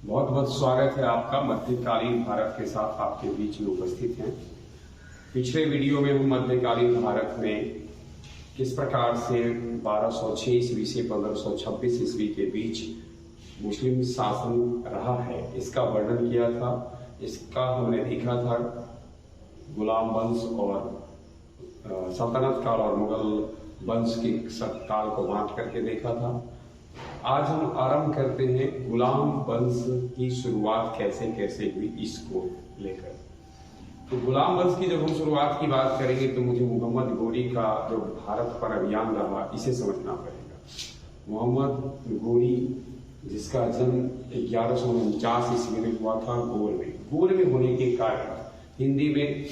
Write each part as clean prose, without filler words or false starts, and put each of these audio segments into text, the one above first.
बहुत बहुत स्वागत है आपका। मध्यकालीन भारत के साथ आपके बीच में उपस्थित हैं। पिछले वीडियो में हम मध्यकालीन भारत में किस प्रकार से 1206 ईस्वी से 1526 ईस्वी के बीच मुस्लिम शासन रहा है इसका वर्णन किया था। इसका हमने देखा था गुलाम वंश और सल्तनत काल और मुगल वंश के काल को बांट करके देखा था। आज हम आरंभ करते हैं गुलाम वंश की शुरुआत कैसे कैसे हुई इसको लेकर। तो गुलाम वंश की जब हम शुरुआत की बात करेंगे तो मुझे मोहम्मद गोरी का जो भारत पर अभियान रहा इसे समझना पड़ेगा। मोहम्मद गोरी जिसका जन्म 1149 ईस्वी में हुआ था गोर में होने के कारण हिंदी में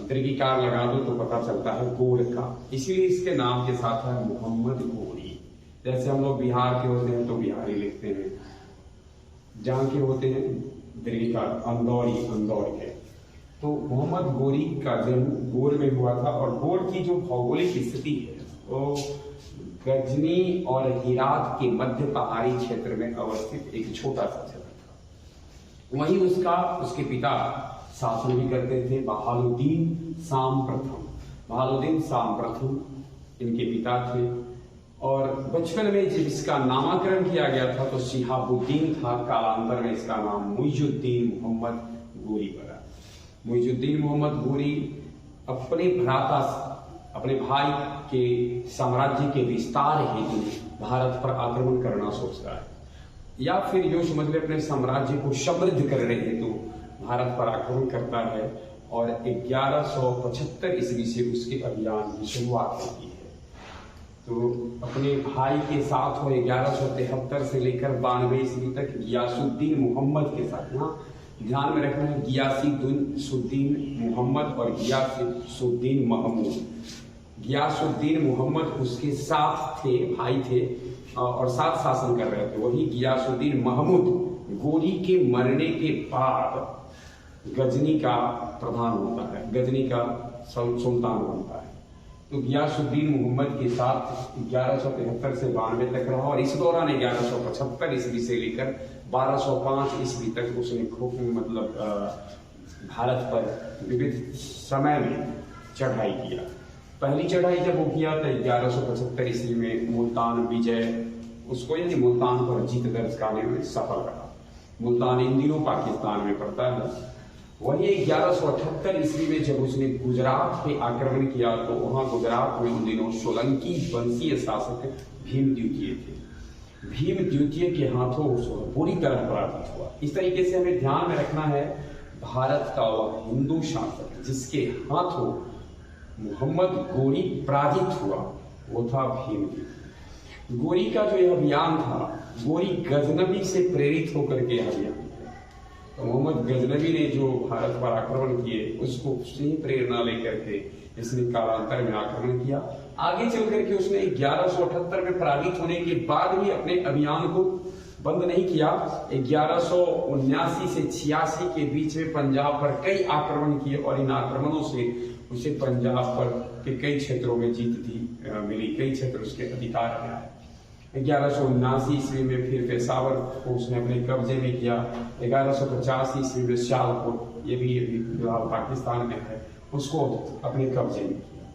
दीर्घिकार लगा दो तो पता चलता है गोर का, इसीलिए इसके नाम के साथ है मोहम्मद गोरी। जैसे हम लोग बिहार के होते हैं तो बिहारी लिखते हैं, जहाँ के होते हैं दीर्घिकार अंदौर के। तो मोहम्मद गोरी का जन्म गोर में हुआ था और गोर की जो भौगोलिक स्थिति है वो गजनी और हेरात के मध्य पहाड़ी क्षेत्र में अवस्थित एक छोटा सा क्षेत्र था। वहीं उसके पिता शासन भी करते थे बहालुद्दीन शाम प्रथम इनके पिता थे। और बचपन में जब इसका नामकरण किया गया था तो शिहाबुद्दीन था, कालांतर में इसका नाम मुइजुद्दीन मोहम्मद गोरी पड़ा। मुइजुद्दीन मोहम्मद गोरी अपने भाई के साम्राज्य के विस्तार हेतु भारत पर आक्रमण करना सोचता है, या फिर यो समझ ले अपने साम्राज्य को समृद्ध करने हेतु भारत पर आक्रमण करता है। और 1175 ईस्वी से उसके अभियान की शुरुआत होती है। तो अपने भाई के साथ वो 1173 से लेकर 92 ईस्वी तक गियासुद्दीन मोहम्मद के साथ, यहाँ ध्यान में रखना है गियासुद्दीन मोहम्मद और गियासुद्दीन महमूद। गियासुद्दीन मोहम्मद उसके साथ थे, भाई थे और साथ शासन कर रहे थे। वही गियासुद्दीन महमूद गोरी के मरने के बाद गजनी का प्रधान होता है, गजनी का सुल्तान बनता है। तो गियासुद्दीन मोहम्मद के साथ 1173 से 92 तक रहा और इस दौरान 1175 ईस्वी से लेकर 1205 ईस्वी तक उसने भारत पर विविध समय में चढ़ाई किया। पहली चढ़ाई जब वो किया तो 1175 ईस्वी में मुल्तान विजय उसको यानी मुल्तान पर जीत दर्ज करने में सफल रहा। मुल्तान इन दिनों पाकिस्तान में पड़ता है। वही 1178 ईस्वी में जब उसने गुजरात पे आक्रमण किया तो वहां गुजरात में उन दिनों सोलंकी वंशीय शासक भीम द्वितीय थे। भीम द्वितीय के हाथों पूरी तरह पराजित हुआ। इस तरीके से हमें ध्यान में रखना है भारत का वह हिंदू शासक जिसके हाथों मोहम्मद गोरी पराजित हुआ वो था भीम द्वितीय। गोरी का जो यह अभियान था, गोरी गजनबी से प्रेरित होकर के अभियान, तो मोहम्मद गजनबी ने जो भारत पर आक्रमण किए उसको उससे प्रेरणा लेकर के इसने कालांतर में आक्रमण किया। आगे चल करके उसने 1178 में पराजित होने के बाद भी अपने अभियान को बंद नहीं किया। 1179 से 86 के बीच में पंजाब पर कई आक्रमण किए और इन आक्रमणों से उसे पंजाब पर के कई क्षेत्रों में जीत मिली, कई क्षेत्र उसके अधिकार में आए। 1179 ईस्वी में फिर पेशावर को उसने अपने कब्जे में किया। 1150 ईस्वी में सियालकोट, ये भी पाकिस्तान में है, उसको अपने कब्जे में किया।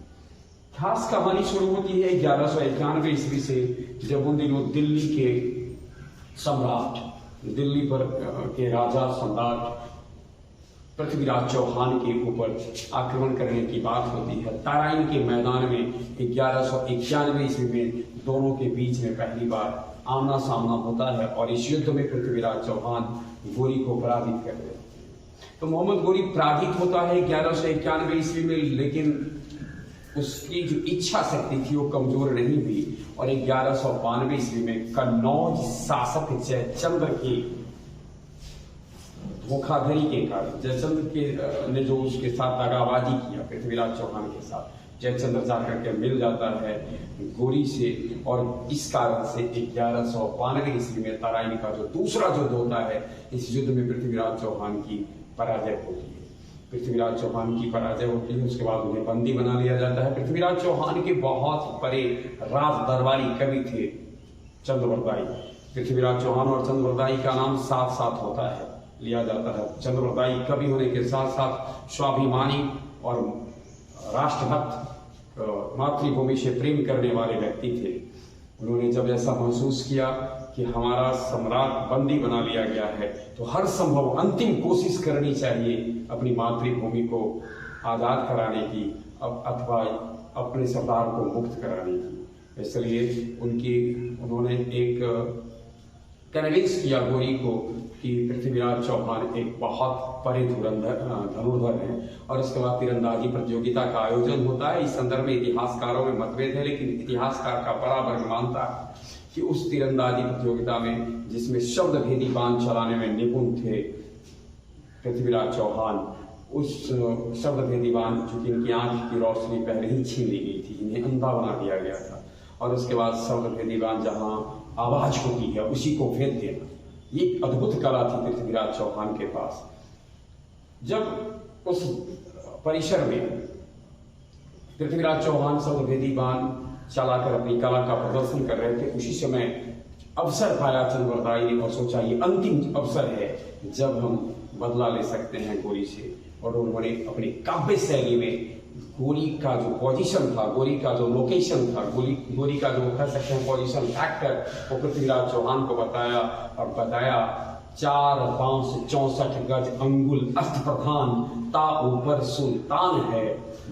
खास कहानी शुरू होती है 1191 ईस्वी से, जब उन दिनों दिल्ली के सम्राट, दिल्ली पर के राजा सम्राट पृथ्वीराज चौहान के ऊपर आक्रमण करने की बात होती है। तराइन के मैदान में 1191 ईस्वी में दोनों के बीच में पहली बार आमना सामना होता है और इस युद्ध में पृथ्वीराज चौहान गोरी को पराजित कर देते हैं। तो मोहम्मद गोरी पराजित होता है 1191 ईस्वी में, लेकिन उसकी जो इच्छा शक्ति थी वो कमजोर नहीं हुई और 1192 ईस्वी में कन्नौज शासक जयचंद्र के धोखाधड़ी के कारण, जयचंद्र के ने जो उसके साथ दगाबाजी किया पृथ्वीराज चौहान के साथ, जयचंद्र जाकर के मिल जाता है गोरी से और इस कारण से 1192 ईस्वी में तराइन का जो दूसरा युद्ध होता है, इस युद्ध में पृथ्वीराज चौहान की पराजय होती है। पृथ्वीराज चौहान की पराजय होती है, उसके बाद उन्हें बंदी बना लिया जाता है। पृथ्वीराज चौहान के बहुत बड़े राज दरबारी कवि थे चंद्रवरदाई, पृथ्वीराज चौहान और चंद्रवरदाई का नाम साथ साथ होता है, लिया जाता है। चंद्रवरदाई कवि होने के साथ साथ स्वाभिमानी और राष्ट्रभक्त, मातृभूमि से प्रेम करने वाले व्यक्ति थे। उन्होंने जब ऐसा महसूस किया कि हमारा सम्राट बंदी बना लिया गया है, तो हर संभव अंतिम कोशिश करनी चाहिए अपनी मातृभूमि को आज़ाद कराने की, अथवा अपने सरदार को मुक्त कराने की। इसलिए उन्होंने एक कन्विंस किया गोरी को कि पृथ्वीराज चौहान एक बहुत बड़े धनुर्धर हैं। और उसके बाद तीरंदाजी प्रतियोगिता का आयोजन होता है। इस संदर्भ में इतिहासकारों में मतभेद है, लेकिन इतिहासकार का बड़ा वर्ग मानता है कि उस तीरंदाजी प्रतियोगिता में, जिसमें शब्दभेदी बाण चलाने में निपुण थे पृथ्वीराज चौहान, उस शब्दभेदी बाण, चूंकि इनकी आंख की रोशनी पहले ही छीन ली गई थी, इन्हें अंधा बना दिया गया था, और उसके बाद शब्दभेदी बाण जहां आवाज होती है उसी को भेद देना, ये अद्भुत कला थी पृथ्वीराज चौहान के पास। जब उस परिसर में पृथ्वीराज चौहान शब्दभेदी बाण चलाकर अपनी कला का प्रदर्शन कर रहे थे, उसी समय अवसर पाया चंद्रवरदाई ने और सोचा ये अंतिम अवसर है जब हम बदला ले सकते हैं गोरी से। और उन्होंने अपनी काव्य शैली में गोरी का जो पोजीशन था, गोरी का जो लोकेशन था, गोरी का जो कह सकते हैं पोजीशन फैक्टर, वो पृथ्वीराज चौहान को बताया और बताया 4 बांस 64 गज अंगुल अस्त प्रधान, ता ऊपर सुल्तान है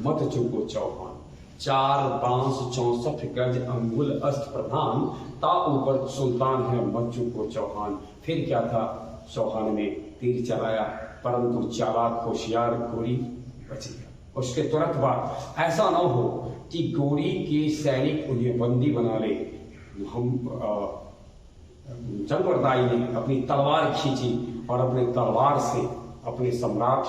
मत चुको चौहान। 4 बांस 64 गज अंगुल अस्त प्रधान, ता ऊपर सुल्तान है मत चुको चौहान। फिर क्या था, चौहान ने तीर चलाया, परंतु चालाक होशियार गोरी बच गया। उसके तुरंत बाद ऐसा न हो कि गोरी के सैनिक उन्हें बंदी बना ले। चंद्रवरदाई ने अपनी तलवार खींची और अपने तलवार से अपने सम्राट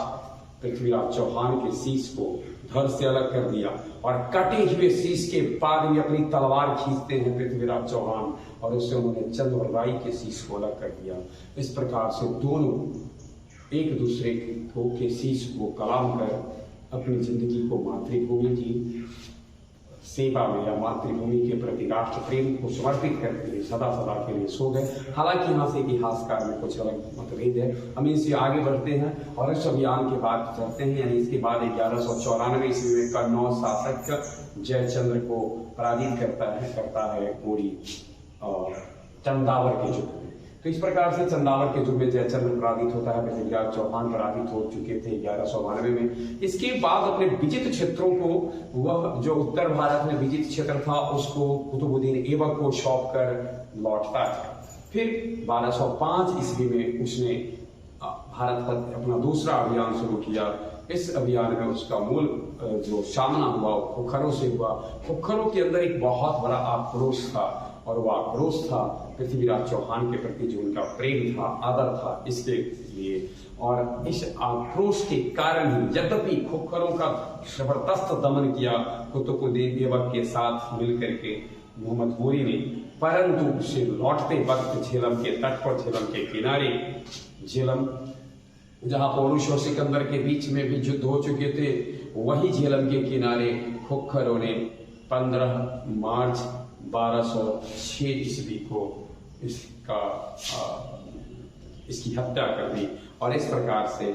पृथ्वीराज चौहान के शीश को धड़ से अलग कर दिया, और कटे हुए शीश के बाद भी अपनी तलवार खींचते हैं पृथ्वीराज चौहान, और उससे उन्होंने चंद्रवरदाई के शीश को अलग कर दिया। इस प्रकार से दोनों एक दूसरे को के शीश को कलाम कर अपनी जिंदगी को मातृभूमि की सेवा में या मातृभूमि के प्रति राष्ट्र प्रेम को समर्पित करते हुए सदा सदा के लिए सो गए। हालांकि यहाँ से इतिहासकार में कुछ अलग मतभेद है। हम इनसे आगे बढ़ते हैं और इस अभियान के बाद चलते हैं, यानी इसके बाद 1194 ईस्वी में कन्नौज शासक जयचंद्र को पराजित करता है गोरी चंदावर के युद्ध में। तो इस प्रकार से चंदावर के युद्ध में जयचंद्र पराजित होता है, पृथ्वीराज चौहान पराजित हो चुके थे 1192 में। इसके बाद अपने विजित क्षेत्रों को, वह जो उत्तर भारत में विजित क्षेत्र था उसको कुतुबुद्दीन ऐबक को सौंप कर लौटता है। फिर 1205 ईस्वी में उसने भारत का अपना दूसरा अभियान शुरू किया। इस अभियान में उसका मूल जो सामना हुआ खुखरों से हुआ। खुखरों के अंदर एक बहुत बड़ा आक्रोश था, और वह आक्रोश था पृथ्वीराज चौहान के प्रति जो उनका प्रेम था, आदर था इसके लिए। और इस आक्रोश के कारण ही, यद्यपि खुखरों का जबरदस्त दमन किया कुतुबुद्दीन ऐबक के साथ मिलकर के मोहम्मद गोरी ने, परंतु उसे लौटते वक्त झेलम के तट पर, झेलम के किनारे, झेलम जहां पौलुस और सिकंदर के बीच में भी युद्ध हो चुके थे, वही झेलम के किनारे खुखरों ने 15 मार्च 1206 ईस्वी को इसकी हत्या कर दी। और इस प्रकार से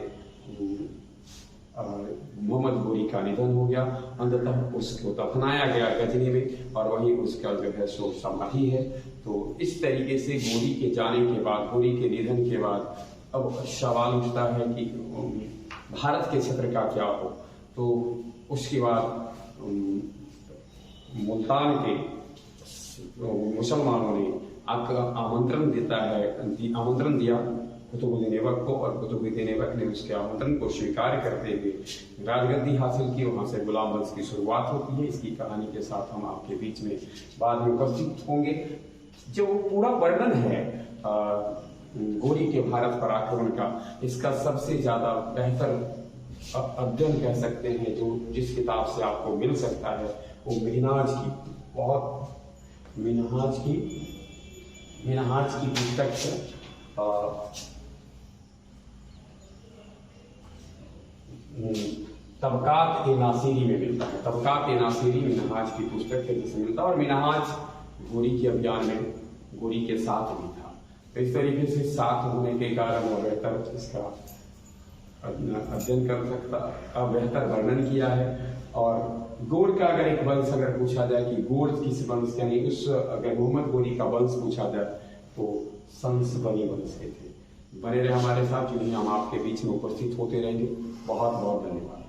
मोहम्मद गोरी का निधन हो गया। अंततः उसको दफनाया गया गजनी में, और वही उसका जो है सो समाधि है। तो इस तरीके से गोरी के जाने के बाद, गोरी के निधन के बाद अब सवाल उठता है कि भारत के क्षेत्र का क्या हो। तो उसके बाद मुल्तान के मुसलमानों ने आमंत्रण दिया कुतुबुद्दीन ऐबक को, और कुतुबुद्दीन ऐबक ने उसके आमंत्रण को स्वीकार करते हुए राजगद्दी हासिल की। वहां से गुलाम वंश की शुरुआत होती है। इसकी कहानी के साथ हम आपके बीच में बाद में उपस्थित होंगे। जो पूरा वर्णन है गोरी के भारत पर आक्रमण का, इसका सबसे ज्यादा बेहतर अध्ययन कह सकते हैं जो जिस किताब से आपको मिल सकता है, वो मिनहाज की पुस्तक है। तबकात ए नासिरी में मिलता है। तबकात ए नासिरी मिनहाज की पुस्तक है जिसमें मिलता है। और मिनहाज गोरी के अभियान में गोरी के साथ भी था। तो इस तरीके से साथ होने के कारण वह बेहतर इसका अध्ययन कर सकता, बेहतर वर्णन किया है। और गोर का अगर एक वंश अगर पूछा जाए कि गोर किस वंश, यानी उस अगर मोहम्मद गोरी का वंश पूछा जाए तो संस बनी वंश के थे। बने रहे हमारे साथ, जो ही हम आपके बीच में उपस्थित होते रहेंगे। बहुत बहुत धन्यवाद।